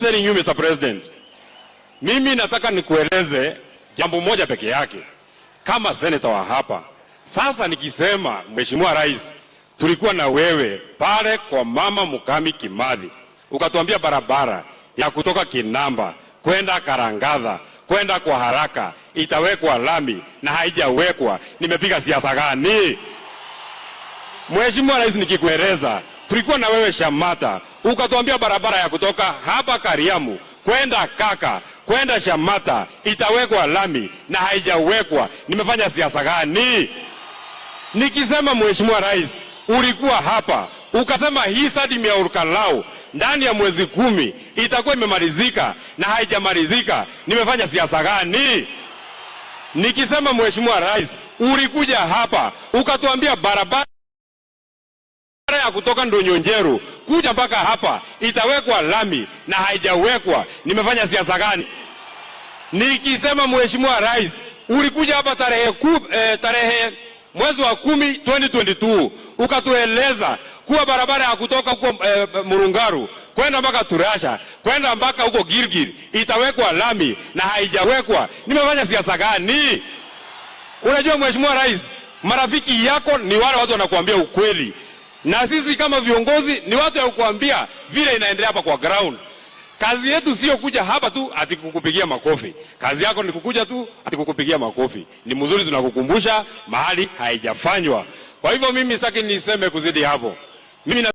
You, Mr. President, mimi nataka nikueleze jambo moja peke yake kama senator wa hapa. Sasa nikisema Mheshimiwa Rais, tulikuwa na wewe pale kwa Mama Mukami Kimathi, ukatuambia barabara ya kutoka Kinamba kwenda Karangadha kwenda kwa haraka itawekwa lami na haijawekwa. Nimepiga siasa gani? Mheshimiwa Rais, nikikueleza tulikuwa na wewe Shamata, ukatuambia barabara ya kutoka hapa Kariamu kwenda Kaka kwenda Shamata itawekwa lami na haijawekwa. Nimefanya siasa gani? Nikisema Mheshimiwa Rais, ulikuwa hapa ukasema hii stadium ya Olkalau ndani ya mwezi 10 itakuwa imemalizika na haijamalizika. Nimefanya siasa gani? Nikisema Mheshimiwa Rais, ulikuja hapa ukatuambia barabara ya kutoka Ndonyonjeru kuja mpaka hapa itawekwa lami na haijawekwa. Nimefanya siasa gani? Nikisema Mheshimiwa Rais, ulikuja hapa tarehe mwezi wa 10 2022 ukatueleza kuwa barabara ya kutoka huko Murungaru kwenda mpaka Turasha kwenda mpaka huko Girgir itawekwa lami na haijawekwa. Nimefanya siasa gani? Unajua Mheshimiwa Rais, marafiki yako ni wale watu wanakuambia ukweli, na sisi kama viongozi ni watu ya kukuambia vile inaendelea hapa kwa ground. Kazi yetu sio kuja hapa tu ati kukupigia makofi. Kazi yako ni kukuja tu ati kukupigia makofi. Ni mzuri tunakukumbusha mahali haijafanywa. Kwa hivyo mimi sitaki niseme kuzidi hapo. Mimi